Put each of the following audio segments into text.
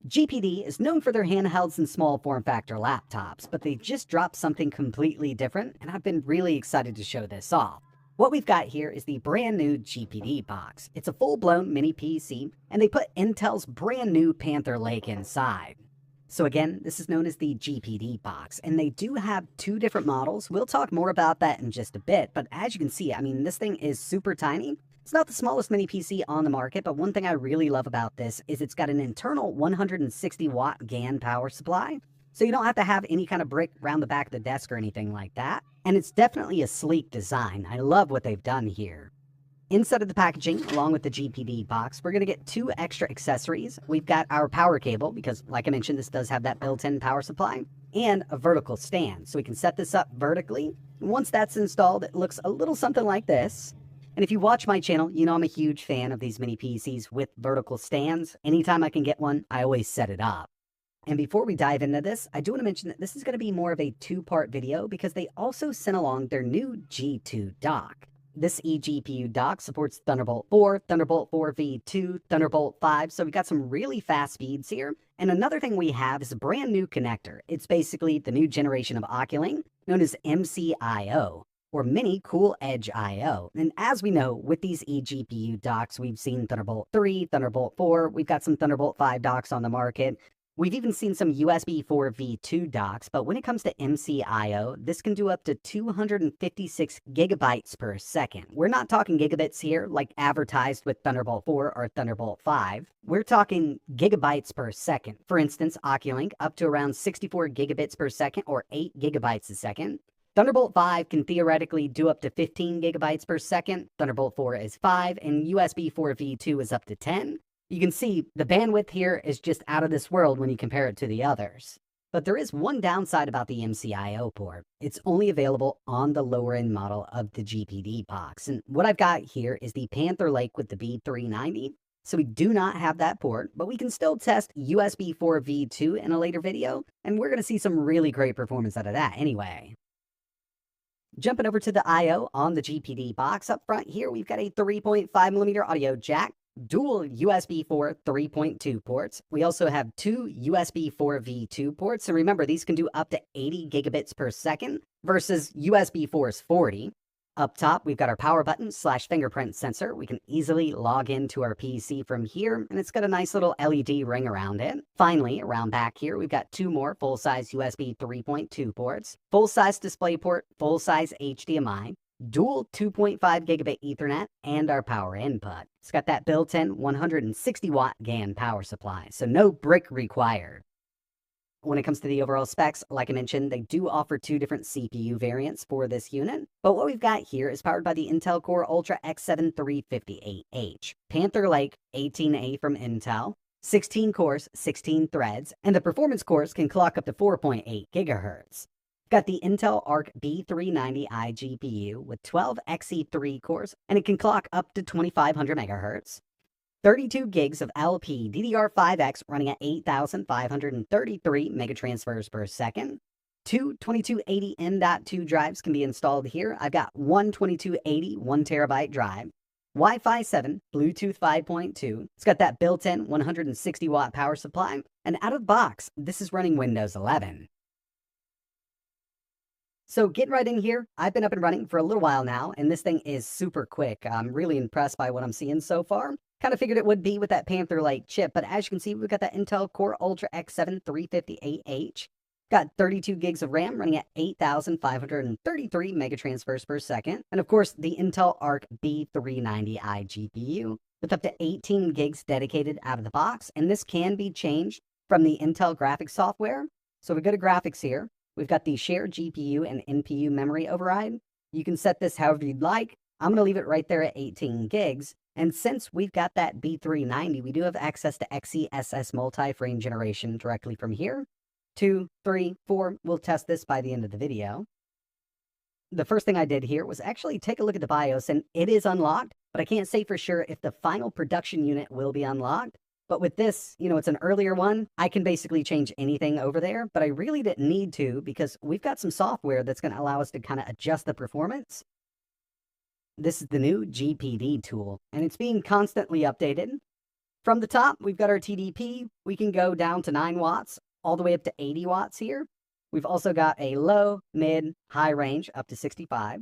GPD is known for their handhelds and small form factor laptops, but they just dropped something completely different, and I've been really excited to show this off. What we've got here is the brand new GPD box. It's a full-blown mini PC, and they put Intel's brand new Panther Lake inside. So again, this is known as the GPD box, and they do have two different models. We'll talk more about that in just a bit, but as you can see, this thing is super tiny. It's not the smallest mini PC on the market, but one thing I really love about this is it's got an internal 160 watt GaN power supply, so you don't have to have any kind of brick around the back of the desk or anything like that. And it's definitely a sleek design. I love what they've done here. Inside of the packaging, along with the GPD box, we're going to get two extra accessories. We've got our power cable, because like I mentioned, this does have that built-in power supply, and a vertical stand, so we can set this up vertically. Once that's installed, it looks a little something like this. And if you watch my channel, you know I'm a huge fan of these mini PCs with vertical stands. Anytime I can get one, I always set it up. And before we dive into this, I do want to mention that this is going to be more of a two-part video because they also sent along their new G2 dock. This eGPU dock supports Thunderbolt 4, Thunderbolt 4 V2, Thunderbolt 5, so we got some really fast speeds here. And another thing we have is a brand new connector. It's basically the new generation of Oculink, known as MCIO, or Mini Cool Edge I/O. And as we know, with these eGPU docks, we've seen Thunderbolt 3, Thunderbolt 4, we've got some Thunderbolt 5 docks on the market. We've even seen some USB 4 V2 docks, but when it comes to MCIO, this can do up to 256 gigabytes per second. We're not talking gigabits here like advertised with Thunderbolt 4 or Thunderbolt 5. We're talking gigabytes per second. For instance, Oculink up to around 64 gigabits per second or 8 gigabytes a second. Thunderbolt 5 can theoretically do up to 15 gigabytes per second. Thunderbolt 4 is 5, and USB 4 V2 is up to 10. You can see the bandwidth here is just out of this world when you compare it to the others. But there is one downside about the MCIO port. It's only available on the lower end model of the GPD box. And what I've got here is the Panther Lake with the B390. So we do not have that port, but we can still test USB 4 V2 in a later video. And we're going to see some really great performance out of that anyway. Jumping over to the I/O on the GPD box, up front here, we've got a 3.5mm audio jack, dual USB 4 3.2 ports. We also have two USB 4 V2 ports. And remember, these can do up to 80 gigabits per second versus USB 4's 40. Up top, we've got our power button / fingerprint sensor. We can easily log into our PC from here, and it's got a nice little LED ring around it. Finally, around back here, we've got two more full-size USB 3.2 ports, full-size DisplayPort, full-size HDMI, dual 2.5 gigabit Ethernet, and our power input. It's got that built-in 160 watt GaN power supply, so no brick required. When it comes to the overall specs, like I mentioned, they do offer two different CPU variants for this unit, but what we've got here is powered by the Intel Core Ultra X7 358H, Panther Lake 18A from Intel, 16 cores, 16 threads, and the performance cores can clock up to 4.8 gigahertz. Got the Intel Arc B390 iGPU with 12 Xe3 cores, and it can clock up to 2500 megahertz. 32 gigs of LPDDR5X running at 8,533 megatransfers per second. Two 2280 M.2 drives can be installed here. I've got one 2280 1 terabyte drive. Wi-Fi 7, Bluetooth 5.2. It's got that built-in 160 watt power supply. And out of the box, this is running Windows 11. So getting right in here, I've been up and running for a little while now, and this thing is super quick. I'm really impressed by what I'm seeing so far. Kind of figured it would be with that Panther Lake chip, but as you can see, we've got that Intel Core Ultra X7 358H. Got 32 gigs of RAM running at 8,533 megatransfers per second. And of course, the Intel Arc B390 iGPU with up to 18 gigs dedicated out of the box. And this can be changed from the Intel graphics software. So we go to graphics here. We've got the shared GPU and NPU memory override. You can set this however you'd like. I'm going to leave it right there at 18 gigs. And since we've got that B390, we do have access to XeSS multi-frame generation directly from here. 2, 3, 4, we'll test this by the end of the video. The first thing I did here was actually take a look at the BIOS, and it is unlocked, but I can't say for sure if the final production unit will be unlocked. But with this, it's an earlier one. I can basically change anything over there, but I really didn't need to because we've got some software that's going to allow us to kind of adjust the performance. This is the new GPD tool, and it's being constantly updated. From the top, we've got our TDP. We can go down to 9 watts, all the way up to 80 watts here. We've also got a low, mid, high range up to 65.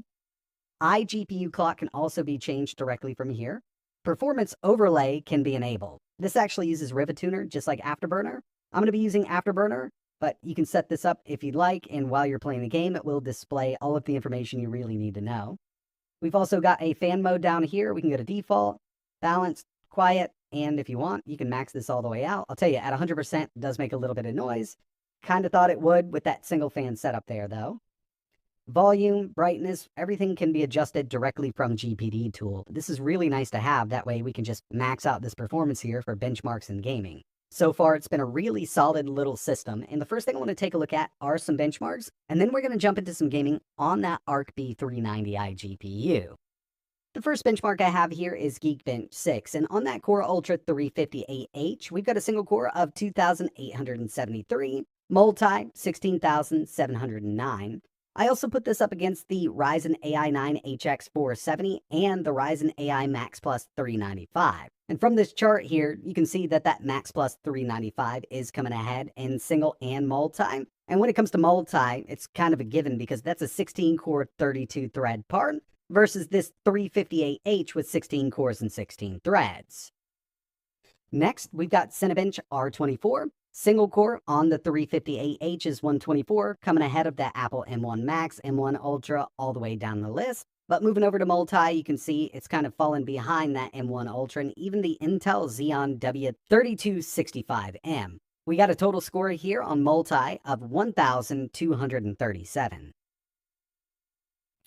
iGPU clock can also be changed directly from here. Performance overlay can be enabled. This actually uses Rivetuner, just like Afterburner. I'm going to be using Afterburner, but you can set this up if you'd like, and while you're playing the game, it will display all of the information you really need to know. We've also got a fan mode down here. We can go to default, balanced, quiet, and if you want, you can max this all the way out. I'll tell you, at 100%, it does make a little bit of noise. Kind of thought it would with that single fan setup there, though. Volume, brightness, everything can be adjusted directly from GPD tool. This is really nice to have. That way we can just max out this performance here for benchmarks in gaming. So far, it's been a really solid little system. And the first thing I want to take a look at are some benchmarks. And then we're going to jump into some gaming on that Arc B390 iGPU. The first benchmark I have here is Geekbench 6. And on that Core Ultra 358H, we've got a single core of 2,873, multi 16,709. I also put this up against the Ryzen AI 9 HX 470 and the Ryzen AI Max Plus 395. And from this chart here, you can see that Max Plus 395 is coming ahead in single and multi. And when it comes to multi, it's kind of a given because that's a 16-core, 32-thread part versus this 358H with 16 cores and 16 threads. Next, we've got Cinebench R24. Single core on the 358H is 124, coming ahead of that Apple M1 Max, M1 Ultra, all the way down the list. But moving over to multi, you can see it's kind of fallen behind that M1 Ultra and even the Intel Xeon W3265M. We got a total score here on multi of 1,237.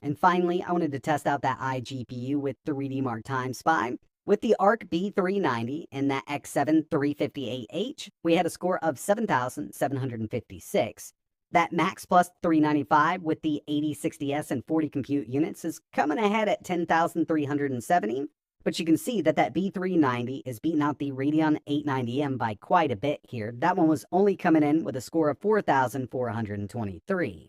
And finally, I wanted to test out that iGPU with 3D Mark Time Spy. With the Arc B390 and that X7 358H, we had a score of 7,756. That Max Plus 395 with the 8060S and 40 compute units is coming ahead at 10,370. But you can see that B390 is beating out the Radeon 890M by quite a bit here. That one was only coming in with a score of 4,423.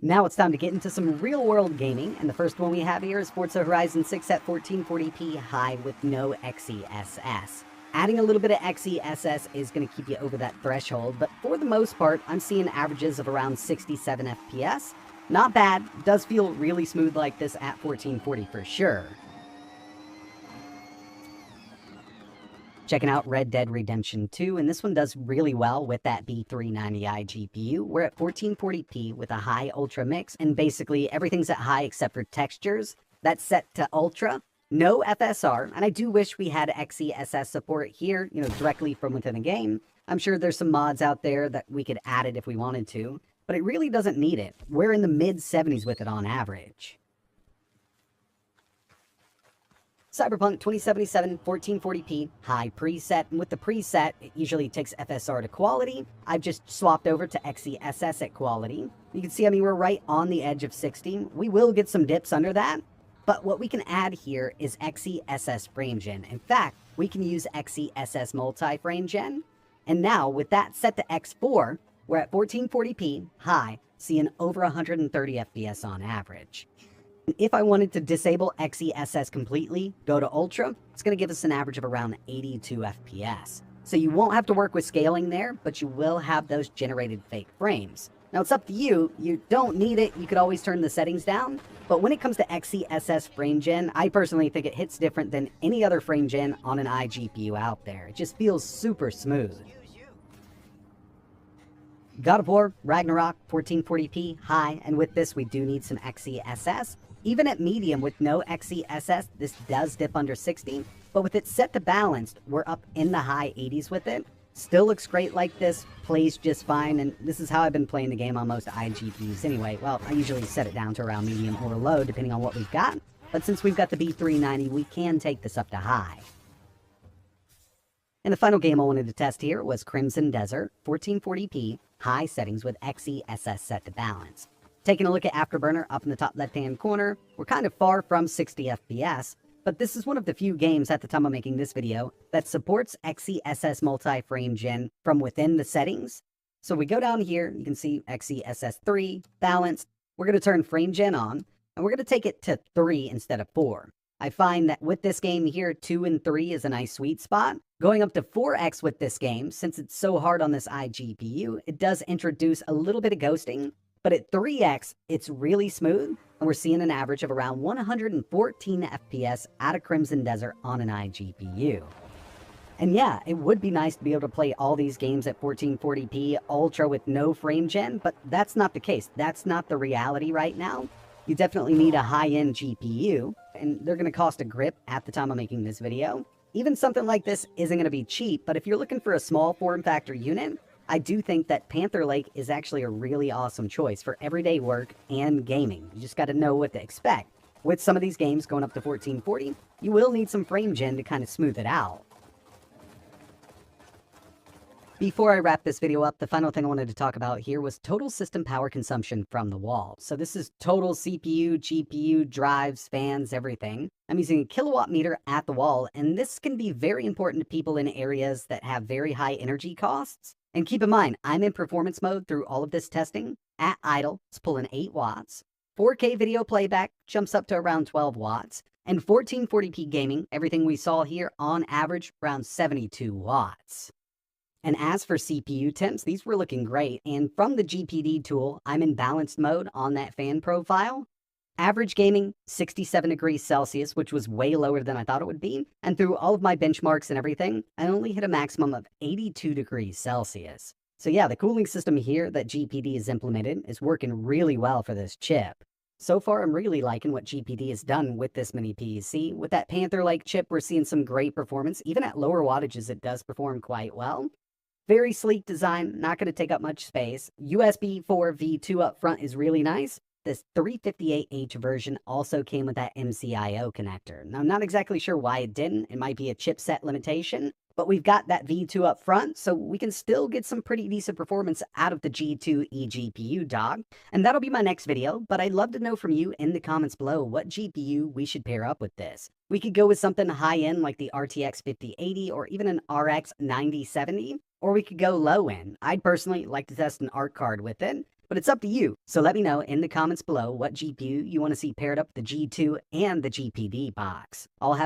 Now it's time to get into some real-world gaming, and the first one we have here is Forza Horizon 6 at 1440p high with no XeSS. Adding a little bit of XeSS is going to keep you over that threshold, but for the most part, I'm seeing averages of around 67 FPS. Not bad, does feel really smooth like this at 1440 for sure. Checking out Red Dead Redemption 2, and this one does really well with that B390 iGPU. We're at 1440p with a high ultra mix, and basically everything's at high except for textures. That's set to ultra. No FSR, and I do wish we had XeSS support here, directly from within the game. I'm sure there's some mods out there that we could add it if we wanted to, but it really doesn't need it. We're in the mid-70s with it on average. Cyberpunk 2077 1440p high preset, and with the preset it usually takes FSR to quality. I've just swapped over to XeSS at quality. You can see, we're right on the edge of 60. We will get some dips under that, but what we can add here is XeSS frame gen. In fact, we can use XeSS multi frame gen, and now with that set to X4, we're at 1440p high, seeing over 130 FPS on average. If I wanted to disable XeSS completely, go to Ultra, it's going to give us an average of around 82 FPS. So you won't have to work with scaling there, but you will have those generated fake frames. Now it's up to you, you don't need it, you could always turn the settings down, but when it comes to XeSS frame gen, I personally think it hits different than any other frame gen on an iGPU out there. It just feels super smooth. God of War, Ragnarok, 1440p high, and with this we do need some XeSS. Even at medium with no XeSS, this does dip under 60, but with it set to balanced, we're up in the high 80s with it. Still looks great like this, plays just fine, and this is how I've been playing the game on most iGPUs anyway. Well, I usually set it down to around medium or low depending on what we've got, but since we've got the B390, we can take this up to high. And the final game I wanted to test here was Crimson Desert, 1440p, high settings with XeSS set to balance. Taking a look at Afterburner up in the top left-hand corner, we're kind of far from 60 FPS, but this is one of the few games at the time of making this video that supports XeSS multi-frame gen from within the settings. So we go down here, you can see XeSS 3, balanced. We're going to turn frame gen on, and we're going to take it to 3 instead of 4. I find that with this game here, 2 and 3 is a nice sweet spot. Going up to 4x with this game, since it's so hard on this iGPU, it does introduce a little bit of ghosting, but at 3x, it's really smooth, and we're seeing an average of around 114 FPS out of Crimson Desert on an iGPU. And yeah, it would be nice to be able to play all these games at 1440p Ultra with no frame gen, but that's not the case. That's not the reality right now. You definitely need a high-end GPU, and they're going to cost a grip at the time of making this video. Even something like this isn't going to be cheap, but if you're looking for a small form factor unit, I do think that Panther Lake is actually a really awesome choice for everyday work and gaming. You just got to know what to expect. With some of these games going up to 1440, you will need some frame gen to kind of smooth it out. Before I wrap this video up, the final thing I wanted to talk about here was total system power consumption from the wall. So this is total CPU, GPU, drives, fans, everything. I'm using a kilowatt meter at the wall, and this can be very important to people in areas that have very high energy costs. And keep in mind, I'm in performance mode through all of this testing. At idle, it's pulling 8 watts. 4K video playback jumps up to around 12 watts. And 1440p gaming, everything we saw here, on average, around 72 watts. And as for CPU temps, these were looking great, and from the GPD tool, I'm in balanced mode on that fan profile. Average gaming, 67 degrees Celsius, which was way lower than I thought it would be, and through all of my benchmarks and everything, I only hit a maximum of 82 degrees Celsius. So yeah, the cooling system here that GPD has implemented is working really well for this chip. So far, I'm really liking what GPD has done with this mini PC. With that Panther Lake chip, we're seeing some great performance. Even at lower wattages, it does perform quite well. Very sleek design, not going to take up much space. USB 4 V2 up front is really nice. This 358H version also came with that MCIO connector. Now, I'm not exactly sure why it didn't. It might be a chipset limitation, but we've got that V2 up front, so we can still get some pretty decent performance out of the G2 eGPU dock. And that'll be my next video, but I'd love to know from you in the comments below what GPU we should pair up with this. We could go with something high-end like the RTX 5080 or even an RX 9070. Or we could go low end. I'd personally like to test an art card with it, but it's up to you. So let me know in the comments below what GPU you want to see paired up with the G2 and the GPD box. I'll have